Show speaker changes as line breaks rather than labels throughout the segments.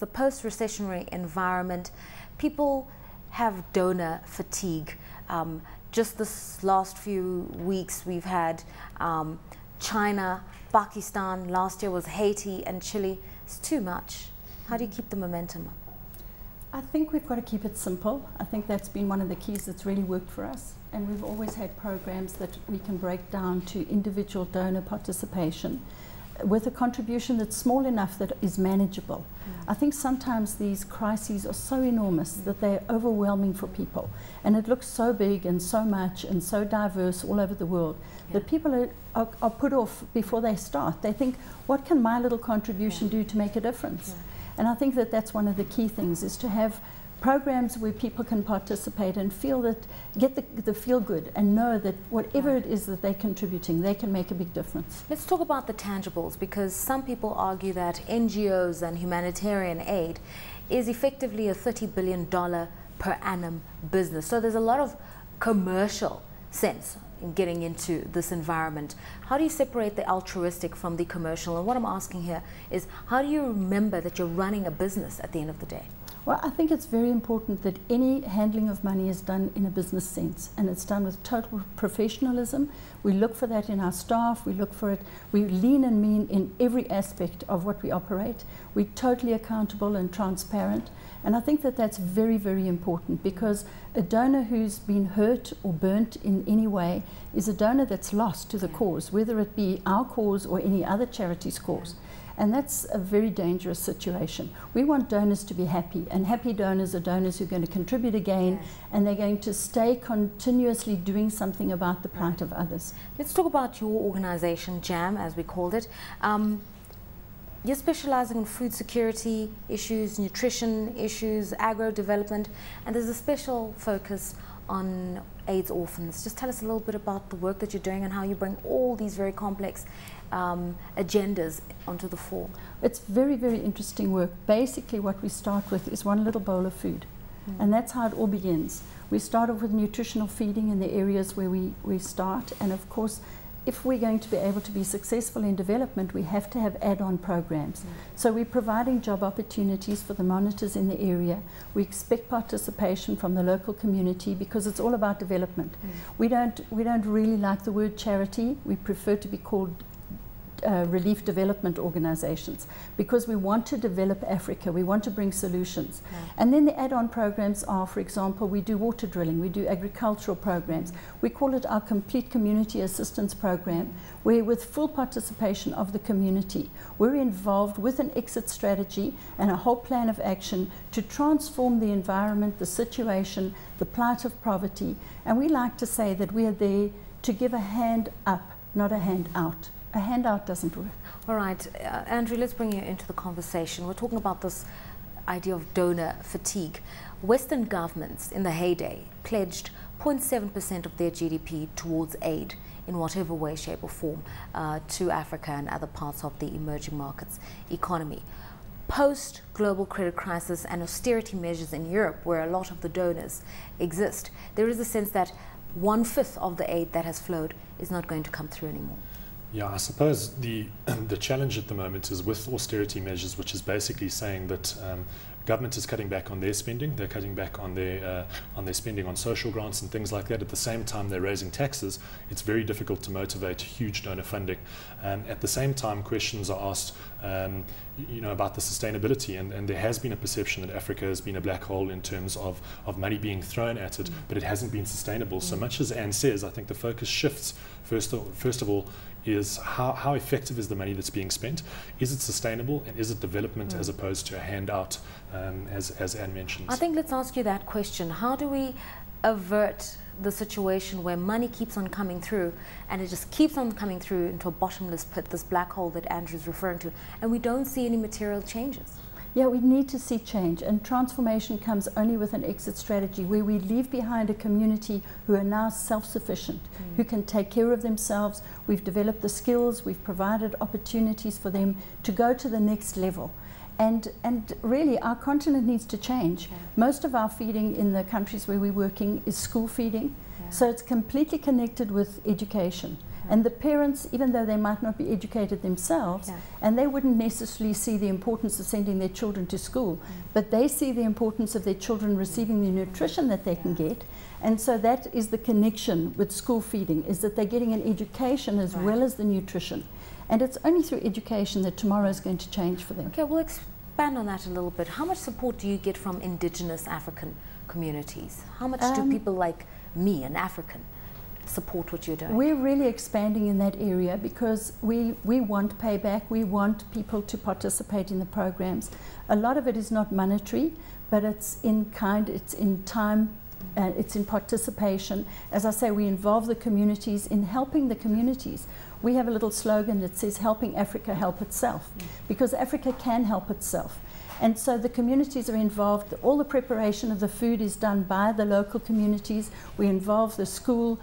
The post-recessionary environment, people have donor fatigue. Just this last few weeks we've had China, Pakistan, last year was Haiti and Chile. It's too much. How do you keep the momentum up?
I think we've got to keep it simple. I think that's been one of the keys that's really worked for us. And we've always had programs that we can break down to individual donor participation with a contribution that's small enough that is manageable. I think sometimes these crises are so enormous that they're overwhelming for people. And it looks so big and so much and so diverse all over the world that people are put off before they start. They think, what can my little contribution do to make a difference? And I think that that's one of the key things, is to have programs where people can participate and feel that, get the feel good and know that whatever it is that they're contributing, they can make a big difference.
Let's talk about the tangibles, because some people argue that NGOs and humanitarian aid is effectively a $30 billion per annum business. So there's a lot of commercial sense in getting into this environment. How do you separate the altruistic from the commercial? And what I'm asking here is, how do you remember that you're running a business at the end of the day?
Well, I think it's very important that any handling of money is done in a business sense, and it's done with total professionalism. We look for that in our staff, we look for it, we lean and mean in every aspect of what we operate. We're totally accountable and transparent, and I think that that's very, very important, because a donor who's been hurt or burnt in any way is a donor that's lost to the cause, whether it be our cause or any other charity's cause. And that's a very dangerous situation. We want donors to be happy, and happy donors are donors who are going to contribute again, and they're going to stay continuously doing something about the plight of others.
Let's talk about your organization, JAM, as we called it. You're specializing in food security issues, nutrition issues, agro development, and there's a special focus on AIDS orphans. Just tell us a little bit about the work that you're doing and how you bring all these very complex agendas onto the fore.
It's very, very interesting work. Basically what we start with is one little bowl of food, and that's how it all begins. We start off with nutritional feeding in the areas where we start, and of course if we're going to be able to be successful in development, we have to have add-on programs. So we're providing job opportunities for the monitors in the area. We expect participation from the local community, because it's all about development. We don't really like the word charity. We prefer to be called relief development organizations, because we want to develop Africa, we want to bring solutions. And then the add-on programs are, for example, we do water drilling, we do agricultural programs. We call it our complete community assistance program, where with full participation of the community, we're involved with an exit strategy and a whole plan of action to transform the environment, the situation, the plight of poverty. And we like to say that we are there to give a hand up, not a hand out. A handout doesn't work.
All right, Andrew, let's bring you into the conversation. We're talking about this idea of donor fatigue. Western governments in the heyday pledged 0.7% of their GDP towards aid in whatever way, shape or form to Africa and other parts of the emerging markets economy. Post global credit crisis and austerity measures in Europe, where a lot of the donors exist, there is a sense that 1/5 of the aid that has flowed is not going to come through anymore.
Yeah, I suppose the challenge at the moment is with austerity measures, which is basically saying that government is cutting back on their spending. They're cutting back on their spending on social grants and things like that. At the same time, they're raising taxes. It's very difficult to motivate huge donor funding. At the same time, questions are asked, about the sustainability, and there has been a perception that Africa has been a black hole in terms of money being thrown at it, but it hasn't been sustainable. So much as Anne says, I think the focus shifts first of all is how effective is the money that's being spent? Is it sustainable, and is it development as opposed to a handout, as Anne mentioned?
I think let's ask you that question. How do we avert the situation where money keeps on coming through, and it just keeps on coming through into a bottomless pit, this black hole that Andrew's referring to, and we don't see any material changes?
Yeah, we need to see change, and transformation comes only with an exit strategy where we leave behind a community who are now self-sufficient, who can take care of themselves. We've developed the skills, we've provided opportunities for them to go to the next level. And really, our continent needs to change. Most of our feeding in the countries where we're working is school feeding, so it's completely connected with education. And the parents, even though they might not be educated themselves, and they wouldn't necessarily see the importance of sending their children to school, but they see the importance of their children receiving the nutrition that they can get. And so that is the connection with school feeding, is that they're getting an education as well as the nutrition. And it's only through education that tomorrow is going to change for them.
Okay, we'll expand on that a little bit. How much support do you get from indigenous African communities? How much do people like me, an African, support what you're doing?
We're really expanding in that area because we want payback. We want people to participate in the programs. A lot of it is not monetary, but it's in kind, it's in time, it's in participation. As I say, we involve the communities in helping the communities. We have a little slogan that says, helping Africa help itself, because Africa can help itself. And so the communities are involved. All the preparation of the food is done by the local communities. We involve the school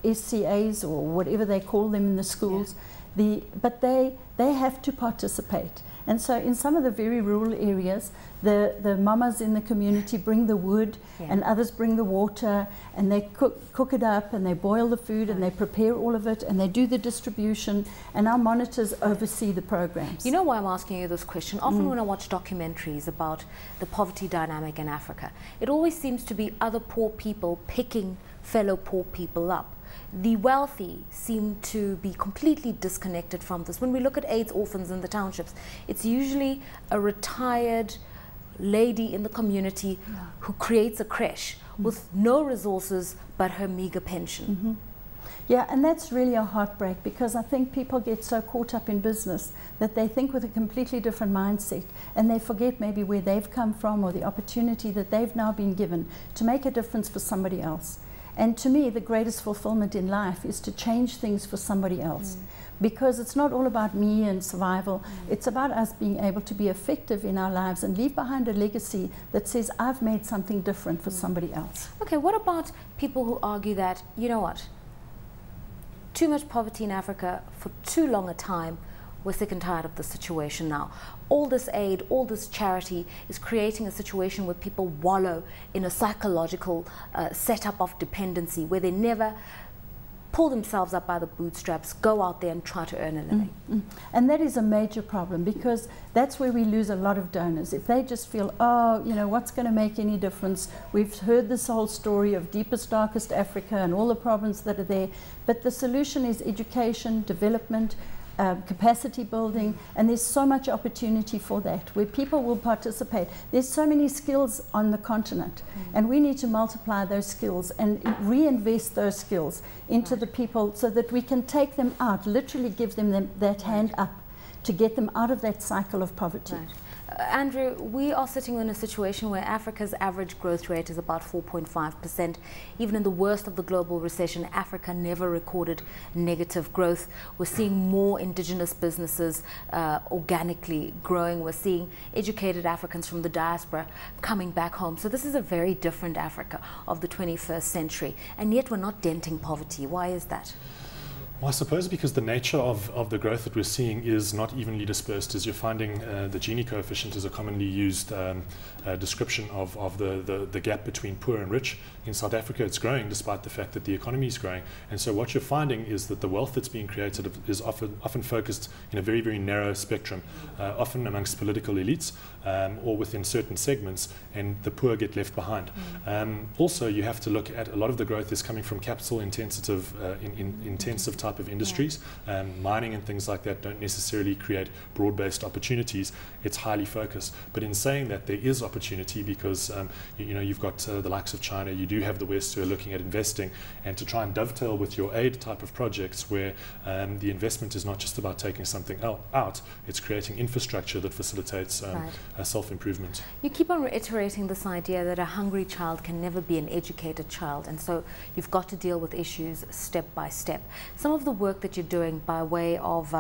SCAs, or whatever they call them in the schools. But they have to participate. And so in some of the very rural areas, the mamas in the community bring the wood, and others bring the water, and they cook it up, and they boil the food, and they prepare all of it, and they do the distribution, and our monitors oversee the programs.
You know why I'm asking you this question? Often when I watch documentaries about the poverty dynamic in Africa, it always seems to be other poor people picking fellow poor people up. The wealthy seem to be completely disconnected from this. When we look at AIDS orphans in the townships, it's usually a retired lady in the community who creates a creche with no resources but her meager pension.
Yeah, and that's really a heartbreak, because I think people get so caught up in business that they think with a completely different mindset, and they forget maybe where they've come from or the opportunity that they've now been given to make a difference for somebody else. And to me, the greatest fulfillment in life is to change things for somebody else. Because it's not all about me and survival. It's about us being able to be effective in our lives and leave behind a legacy that says, I've made something different for somebody else.
Okay, what about people who argue that, you know what, too much poverty in Africa for too long a time, we're sick and tired of the situation now. All this aid, all this charity is creating a situation where people wallow in a psychological setup of dependency, where they never pull themselves up by the bootstraps, go out there and try to earn a living.
And that is a major problem, because that's where we lose a lot of donors. If they just feel, oh, you know, what's going to make any difference? We've heard this whole story of deepest, darkest Africa and all the problems that are there. But the solution is education, development, capacity building, and there's so much opportunity for that, where people will participate. There's so many skills on the continent, and we need to multiply those skills and reinvest those skills into the people, so that we can take them out, literally give them that hand up to get them out of that cycle of poverty.
Andrew, we are sitting in a situation where Africa's average growth rate is about 4.5%. Even in the worst of the global recession, Africa never recorded negative growth. We're seeing more indigenous businesses organically growing. We're seeing educated Africans from the diaspora coming back home. So this is a very different Africa of the 21st century. And yet we're not denting poverty. Why is that?
Well, I suppose because the nature of the growth that we're seeing is not evenly dispersed. As you're finding, the Gini coefficient is a commonly used description of the gap between poor and rich. In South Africa, it's growing despite the fact that the economy is growing. And so what you're finding is that the wealth that's being created is often focused in a very, very narrow spectrum, often amongst political elites or within certain segments, and the poor get left behind. Also, you have to look at a lot of the growth is coming from capital-intensive intensive type of industries. Mining and things like that don't necessarily create broad-based opportunities. It's highly focused. But in saying that, there is opportunity, because you know, you've got the likes of China, you do have the West who are looking at investing, and to try and dovetail with your aid type of projects where the investment is not just about taking something out, it's creating infrastructure that facilitates self-improvement.
You keep on reiterating this idea that a hungry child can never be an educated child, and so you've got to deal with issues step by step. Some of the work that you're doing by way of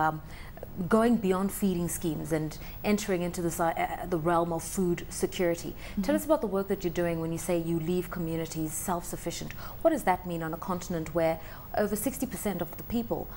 going beyond feeding schemes and entering into this, the realm of food security. Tell us about the work that you're doing when you say you leave communities self-sufficient. What does that mean on a continent where over 60% of the people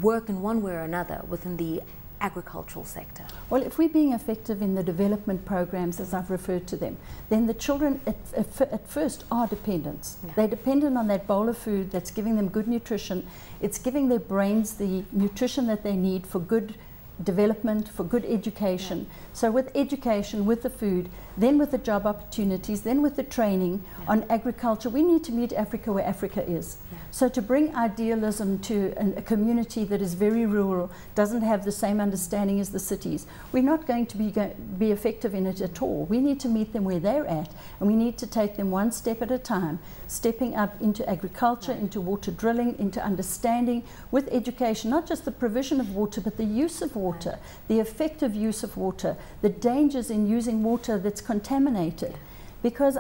work in one way or another within the agricultural sector?
Well, if we're being effective in the development programs, as I've referred to them, then the children at first are dependents.
Yeah.
They're dependent on that bowl of food that's giving them good nutrition. It's giving their brains the nutrition that they need for good development, for good education.
Yeah.
So with education, with the food, then with the job opportunities, then with the training on agriculture, we need to meet Africa where Africa is.
Yeah.
So to bring idealism to a community that is very rural, doesn't have the same understanding as the cities, we're not going to be effective in it at all. We need to meet them where they're at, and we need to take them one step at a time, stepping up into agriculture, into water drilling, into understanding with education, not just the provision of water, but the use of water, the effective use of water, the dangers in using water that's contaminated. Because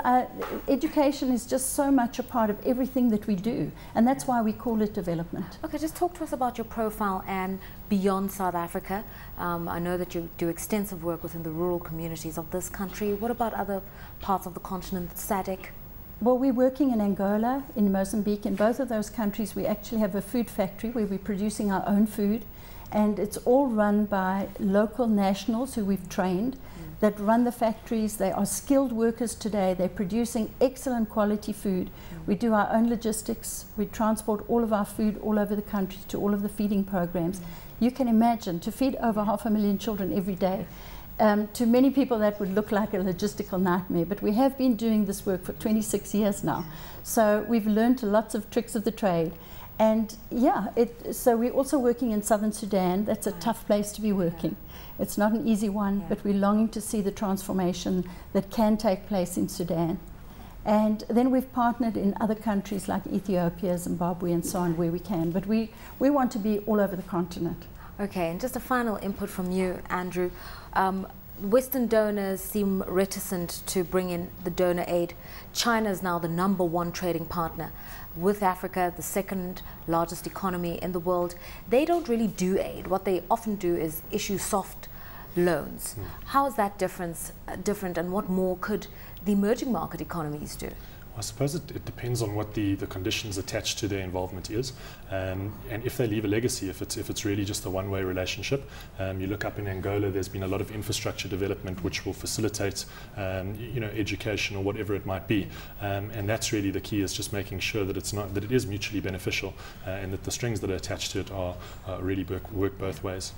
education is just so much a part of everything that we do, and that's why we call it development.
Okay, just talk to us about your profile and beyond South Africa. I know that you do extensive work within the rural communities of this country. What about other parts of the continent, SADC?
Well, we're working in Angola, in Mozambique. In both of those countries, we actually have a food factory where we're producing our own food, and it's all run by local nationals who we've trained that run the factories. They are skilled workers today. They're producing excellent quality food. We do our own logistics. We transport all of our food all over the country to all of the feeding programs. You can imagine, to feed over 500,000 children every day. To many people that would look like a logistical nightmare, but we have been doing this work for 26 years now. So we've learned lots of tricks of the trade. And yeah, so we're also working in southern Sudan. That's a tough place to be working. It's not an easy one, but we're longing to see the transformation that can take place in Sudan. And then we've partnered in other countries like Ethiopia, Zimbabwe, and so on, where we can. But we want to be all over the continent.
Okay, and just a final input from you, Andrew. Western donors seem reticent to bring in the donor aid. China is now the #1 trading partner with Africa, the second largest economy in the world. They don't really do aid. What they often do is issue soft loans. How is that different, and what more could the emerging market economies do?
I suppose it depends on what the conditions attached to their involvement is, and if they leave a legacy. If it's really just a one-way relationship, you look up in Angola, there's been a lot of infrastructure development which will facilitate education or whatever it might be, and that's really the key, is just making sure that it is mutually beneficial, and that the strings that are attached to it are really work both ways.